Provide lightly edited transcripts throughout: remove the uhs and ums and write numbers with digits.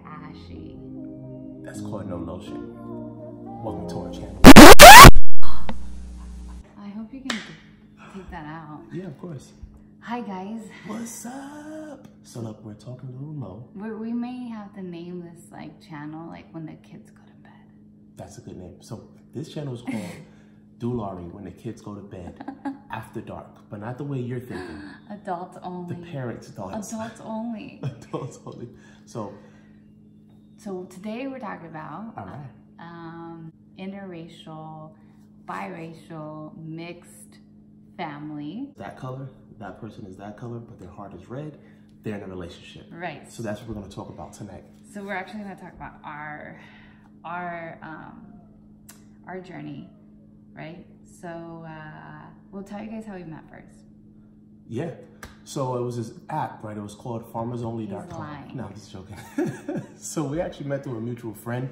ashy. That's called no lotion. Welcome to our channel. I hope you can take that out. Yeah, of course. Hi guys. What's up? So look, we're talking a little low. We may have to name this like channel like when the kids go to bed. That's a good name. So this channel is called Doulari, when the kids go to bed after dark, but not the way you're thinking. Adults only. The parents' thoughts. Adults only. Adults only. So today we're talking about all right. Interracial, biracial, mixed family. That color, that person is that color, but their heart is red. They're in a relationship. Right. So that's what we're going to talk about tonight. So we're actually going to talk about our journey, right? So we'll tell you guys how we met first. Yeah. So it was this app, right? It was called farmersonly.com. He's lying. No, I'm just joking. So we actually met through a mutual friend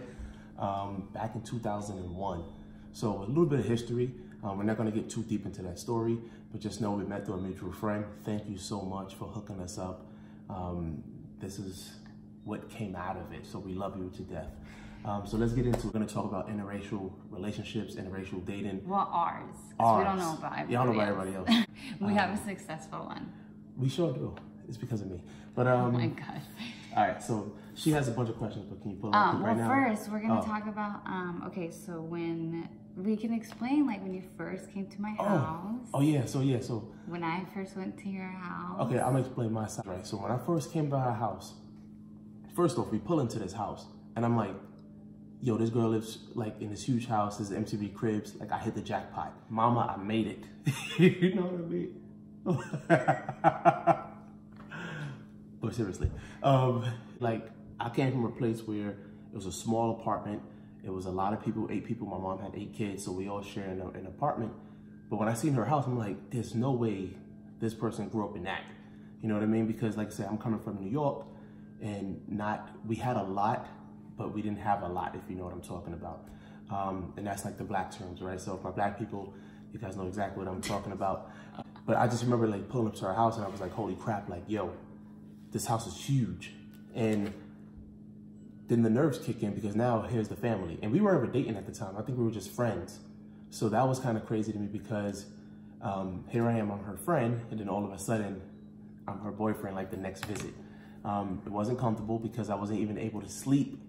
back in 2001. So a little bit of history. We're not going to get too deep into that story, but just know we met through a mutual friend. Thank you so much for hooking us up. This is what came out of it. So we love you to death. So let's get into it. We're going to talk about interracial relationships, interracial dating. Well, ours. Ours. We don't know about everybody Yeah, I don't know about else. everybody else. We have a successful one. We sure do. It's because of me. But Oh my gosh. all right, so she has a bunch of questions, but can you pull it up right now? Well, first we're gonna talk about okay. So when we can explain, like when you first came to my house. Oh yeah. So when I first went to your house. okay, I'm gonna explain my side. Right. So when I first came to our house, first off, we pull into this house, and I'm like, yo, this girl lives like in this huge house. This is MTV Cribs. Like I hit the jackpot. Mama, I made it. You know what I mean? But seriously, like I came from a place where it was a small apartment. It was a lot of people, 8 people. My mom had 8 kids, so we all share an apartment. But when I seen her house, I'm like, there's no way this person grew up in that. You know what I mean? Because like I said, I'm coming from New York, and we had a lot, but we didn't have a lot, if you know what I'm talking about. And that's like the black terms, right? So if my black people, you guys know exactly what I'm talking about. But I just remember like pulling up to our house, and I was like, holy crap, like, yo, this house is huge. And then the nerves kick in, because now here's the family. And we weren't ever dating at the time. I think we were just friends. So that was kind of crazy to me, because here I am, I'm her friend, and then all of a sudden I'm her boyfriend, like the next visit. It wasn't comfortable because I wasn't even able to sleep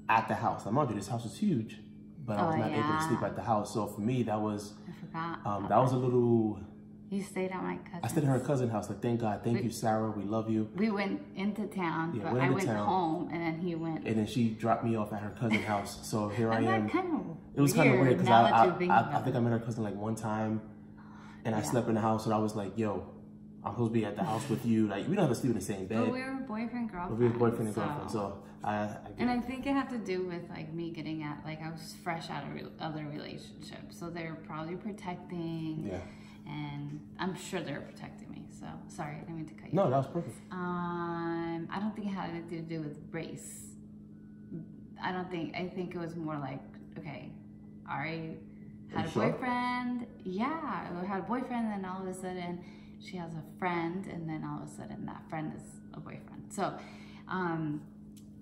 at the house. I mind you, this house is huge, but I was not able to sleep at the house. So for me, that was, I forgot. that was a little... You stayed at my cousin's. I stayed at her cousin's house. Like, thank God. Thank you, Sarah. We love you. We went into town, Yeah, but I went home, and then he went. And then she dropped me off at her cousin's house. So here I am. Kind of it was kind of weird, because I think it. I met her cousin like one time, and I slept in the house, and I was like, yo, I'm supposed to be at the house with you. Like, we don't have to sleep in the same bed. But we were boyfriend, girlfriend. But we were boyfriend and girlfriend. So I think it had to do with like me getting at, like, I was fresh out of other relationships. So they were probably protecting. Yeah. And I'm sure they're protecting me. So sorry, I didn't mean to cut you. No, that was perfect. I don't think it had anything to do with race. I think it was more like, okay, Ari had a boyfriend. Yeah, I had a boyfriend, and then all of a sudden she has a friend, and then all of a sudden that friend is a boyfriend. So, and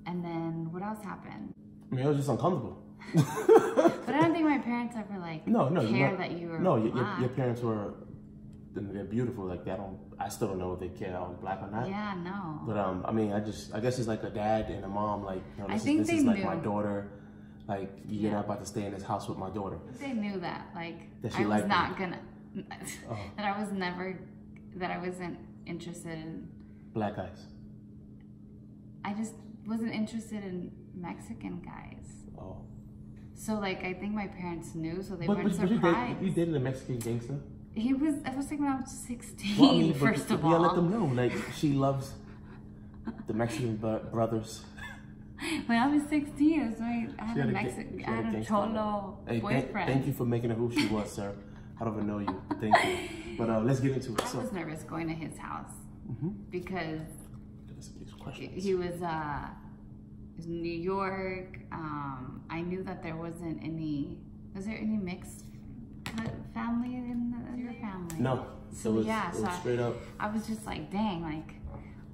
then what else happened? I mean, it was just uncomfortable. But I don't think my parents ever like care that you were black. Your parents were, they're beautiful. Like I still don't know if they care I was black or not. Yeah, no. But I mean, I guess it's like a dad and a mom. Like, you know, this is like my daughter. Like, you're not about to stay in this house with my daughter. They knew that, like, that I was not gonna, that I was never, that I wasn't interested in black guys. I just wasn't interested in Mexican guys. Oh. So, like, I think my parents knew, so they weren't surprised. You dated a Mexican gangster? I was like when I was 16, first of all. Yeah, let them know. Like, she loves the Mexican brothers. When I was 16, it was I had a Cholo boyfriend. Thank you for making her who she was, sir. I don't even know you. Thank you. But let's get into it. I was nervous going to his house because he was New York. I knew that there wasn't any. Was there any mixed family in your family? No. So it was straight up. I was just like, dang, like,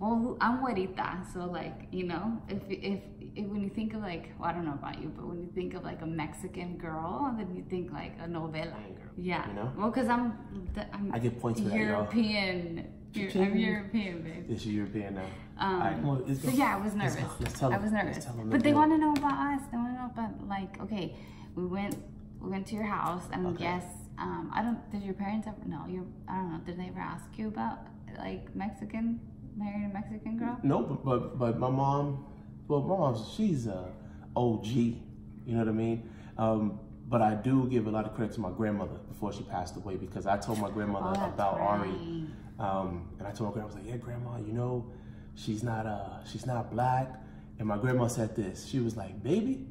Well, I'm güerita, so like, you know, if when you think of like, well, I don't know about you, but when you think of like a Mexican girl, then you think like a novela. Yeah. You know? Well, because I'm I get points for European. I'm European, babe. Is she European now? So yeah, I was nervous. I was nervous. But they want to know about us. They want to know about like, okay, we went to your house, and yes, did your parents ever? No, I don't know. Did they ever ask you about like marrying a Mexican girl? No, but my mom, she's OG. You know what I mean? But I do give a lot of credit to my grandmother before she passed away, because I told my grandmother about Ari. And I told my grandma, I was like, yeah, grandma, you know, she's not black. And my grandma said this. She was like, baby,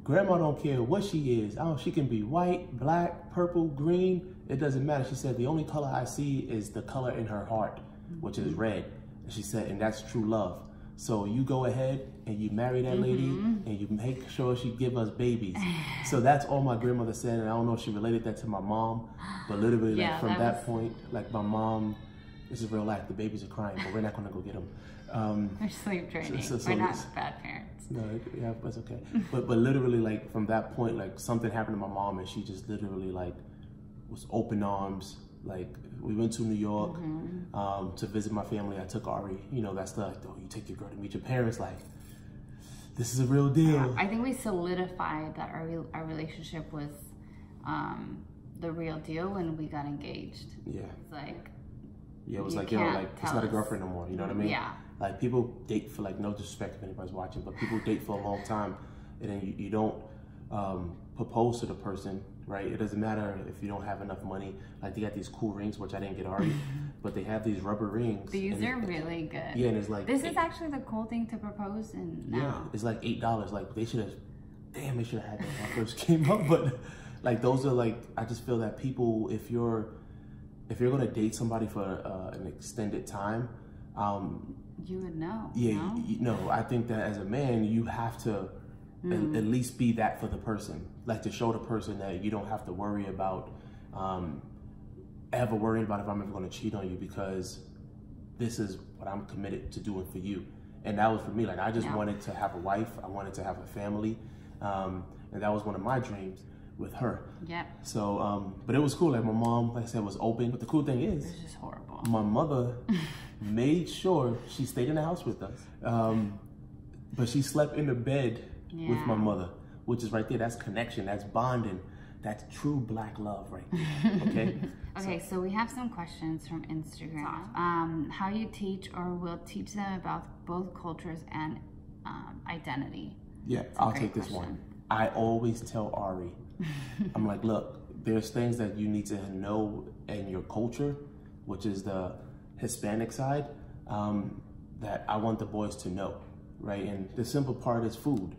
grandma don't care what she is. She can be white, black, purple, green. It doesn't matter. She said, the only color I see is the color in her heart, which is red. And she said, and that's true love. So you go ahead and you marry that lady, and you make sure she give us babies. So that's all my grandmother said, and I don't know if she related that to my mom, but literally like, from that point, like my mom, this is real life, the babies are crying, but we're not gonna go get them. We're sleep training, we're not bad parents. No, yeah, that's okay. but literally like from that point, like something happened to my mom, and she just literally like was open arms. Like we went to New York to visit my family. I took Ari. You know, that's like, oh, you take your girl to meet your parents. Like, this is a real deal. I think we solidified that our relationship was the real deal when we got engaged. Yeah. It's like, yeah, it was like, yo, like it's not a girlfriend no more. You know what I mean? Yeah. Like people date for, like, no disrespect if anybody's watching, but people date for a long time, and then you don't propose to the person. Right, it doesn't matter if you don't have enough money. Like they got these cool rings, which I didn't get already, but they have these rubber rings. These are really good. Yeah, and it's like this is actually the cool thing to propose in now. Yeah, it's like $8. Like they should have had that when I first came up. But like those are like, I just feel that people, if you're gonna date somebody for an extended time, you would know. Yeah, no? I think that as a man, you have to at least be that for the person, like to show the person that you don't have to worry about ever worrying about if I'm ever going to cheat on you, because this is what I'm committed to doing for you. And that was for me. Like I just wanted to have a wife, I wanted to have a family, and that was one of my dreams with her. Yeah. So, but it was cool. Like my mom, like I said, was open. But the cool thing is, it's just horrible. My mother made sure she stayed in the house with us, but she slept in the bed with my mother, which is right there. That's connection. That's bonding. That's true black love right there. Okay. Okay. So we have some questions from Instagram. How you teach or will teach them about both cultures and identity? Yeah, I'll take this one. I always tell Ari, I'm like, look, there's things that you need to know in your culture, which is the Hispanic side, that I want the boys to know, right? And the simple part is food.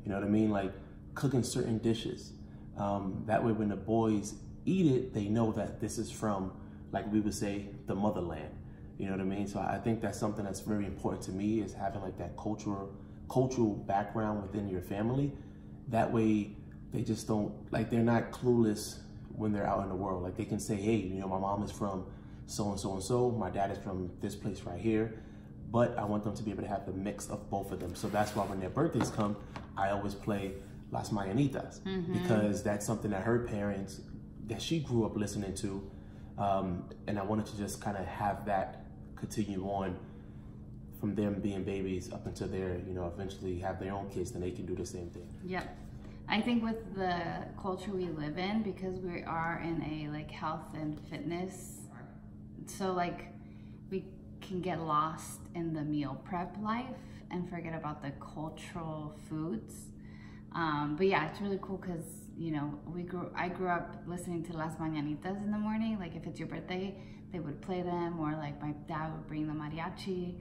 You know what I mean? Like cooking certain dishes. That way when the boys eat it, they know that this is from, like we would say, the motherland. You know what I mean? So I think that's something that's very important to me, is having like that cultural background within your family. That way they just don't, like they're not clueless when they're out in the world. Like they can say, hey, you know, my mom is from so-and-so and so, my dad is from this place right here. But I want them to be able to have the mix of both of them. So that's why when their birthdays come, I always play Las Mañanitas, because that's something that her parents, that she grew up listening to. And I wanted to just kind of have that continue on from them being babies up until they're, you know, eventually have their own kids, then they can do the same thing. Yep. I think with the culture we live in, because we are in a like health and fitness, so like we can get lost in the meal prep life and forget about the cultural foods. But yeah, it's really cool because, you know, I grew up listening to Las Mañanitas in the morning. Like if it's your birthday, they would play them, or like my dad would bring the mariachi.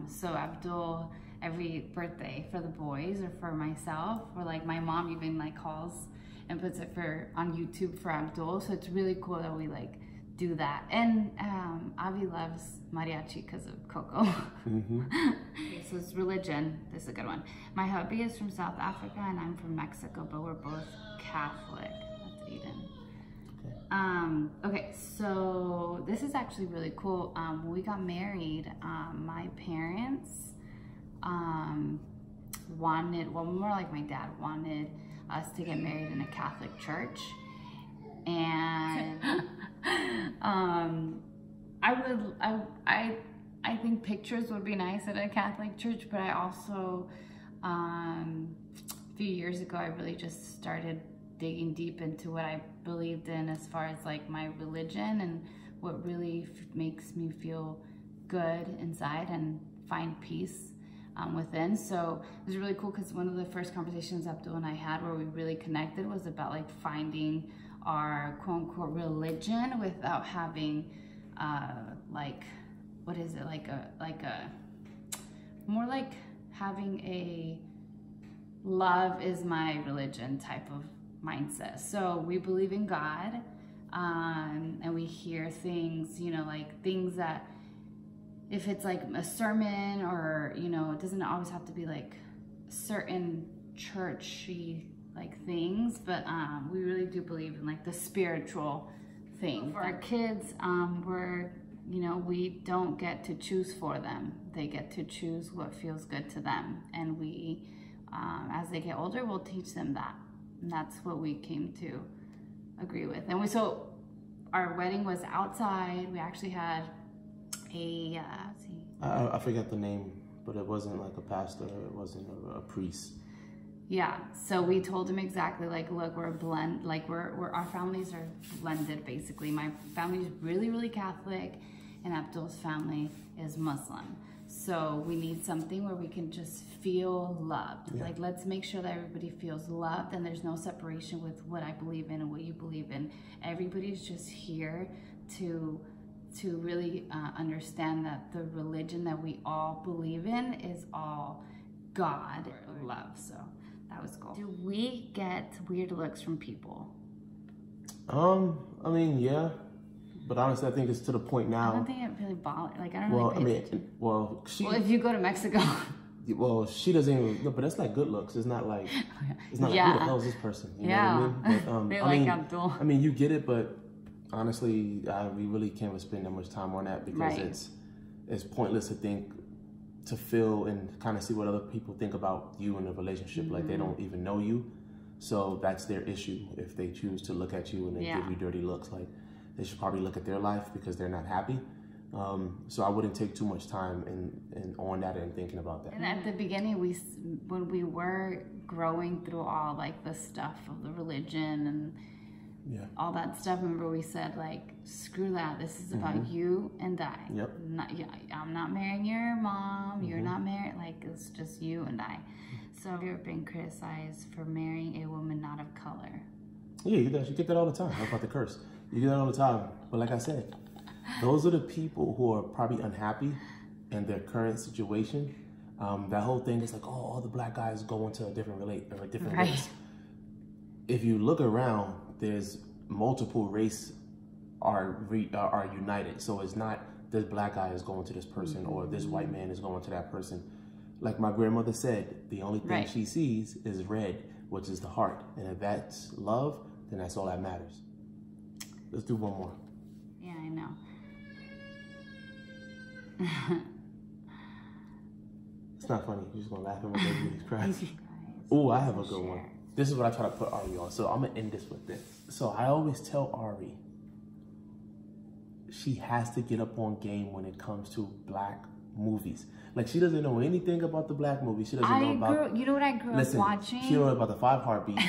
So Abdul, every birthday for the boys or for myself, or like my mom even like calls and puts it on YouTube for Abdul. So it's really cool that we like do that. And Avi loves mariachi because of Coco. Okay, so it's religion. This is a good one. My hubby is from South Africa and I'm from Mexico, but we're both Catholic. That's Aiden. Okay. Okay, so this is actually really cool. When we got married, my parents wanted, well, more like my dad wanted us to get married in a Catholic church. And I think pictures would be nice at a Catholic church, but I also, a few years ago, I really just started digging deep into what I believed in as far as like my religion and what really makes me feel good inside and find peace within. So it was really cool because one of the first conversations Abdul and I had where we really connected was about like finding our quote unquote religion without having like, what is it, like a more like having a love is my religion type of mindset. So we believe in God, and we hear things, you know, like things that if it's like a sermon or, you know, it doesn't always have to be like certain churchy like things, but we really do believe in like the spiritual thing. For our kids, we're, you know, we don't get to choose for them. They get to choose what feels good to them. And we, as they get older, we'll teach them that. And that's what we came to agree with. And so our wedding was outside. We actually had a, I forget the name, but it wasn't like a pastor. It wasn't a priest. Yeah, so we told him exactly like, look, we're a blend, like we're our families are blended basically. My family is really, really Catholic and Abdul's family is Muslim. So we need something where we can just feel loved. Yeah. Like, let's make sure that everybody feels loved and there's no separation with what I believe in and what you believe in. Everybody's just here to really understand that the religion that we all believe in is all God or love. So that was cool. Do we get weird looks from people? I mean, yeah. But honestly, I think it's to the point now. I don't think it really bothers. Like, I don't well, really I mean, well, if you go to Mexico. Well, she doesn't even, no, but that's like good looks. It's not like, it's not like, who the hell is this person? You know what I mean? But, they like Abdul. I mean, you get it, but honestly, we really can't spend that much time on that because it's pointless to feel and kind of see what other people think about you in a relationship. Like, they don't even know you. So that's their issue if they choose to look at you and then give you dirty looks. Like, they should probably look at their life because they're not happy. So I wouldn't take too much time in on that and thinking about that. And at the beginning, when we were growing through all like the stuff of the religion and all that stuff, remember we said like, screw that. This is about you and I. Yep. I'm not marrying your mom. You're not married. Like, it's just you and I. So have you ever been criticized for marrying a woman not of color? Yeah, you get that all the time. I'm about to curse. You get that all the time. But like I said, those are the people who are probably unhappy in their current situation. That whole thing is like, oh, all the black guys go into a different race. If you look around, there's multiple race are united. So it's not this black guy is going to this person or this white man is going to that person. Like my grandmother said, the only thing she sees is red, which is the heart. And if that's love, then that's all that matters. Let's do one more. Yeah, I know. It's not funny. You're just gonna laugh at my baby's cries. Oh, I have a good one. This is what I try to put Ari on. So I'm gonna end this with this. So I always tell Ari, she has to get up on game when it comes to black movies. Like, she doesn't know anything about the black movies. She doesn't know about. You know what I grew up watching? She don't know about the 5 Heartbeats.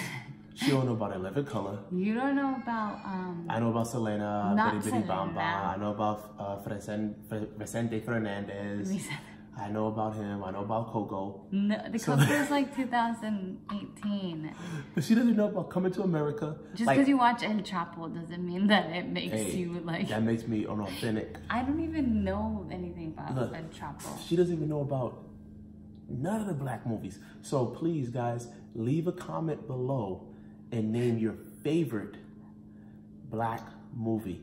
She don't know about 11 Color. You don't know about I know about Selena, Bitty Bitty Bamba. I know about Vicente Fernandez. I know about him. I know about Coco. No, the Coco is like 2018. But she doesn't know about Coming to America. Just because you watch El Chapo doesn't mean that it makes you like. That makes me unauthentic. I don't even know anything about El Chapo. She doesn't even know about none of the black movies. So please, guys, leave a comment below and name your favorite black movie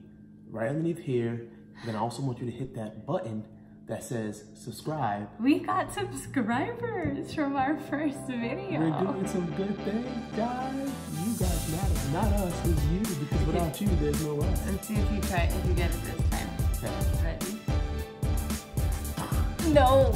right underneath here. Then I also want you to hit that button that says subscribe. We got subscribers from our first video. We're doing some good things, guys. You guys matter. Not us, it's you. Because without you, there's no us. Let's see if you get it this time. Okay. Ready? No.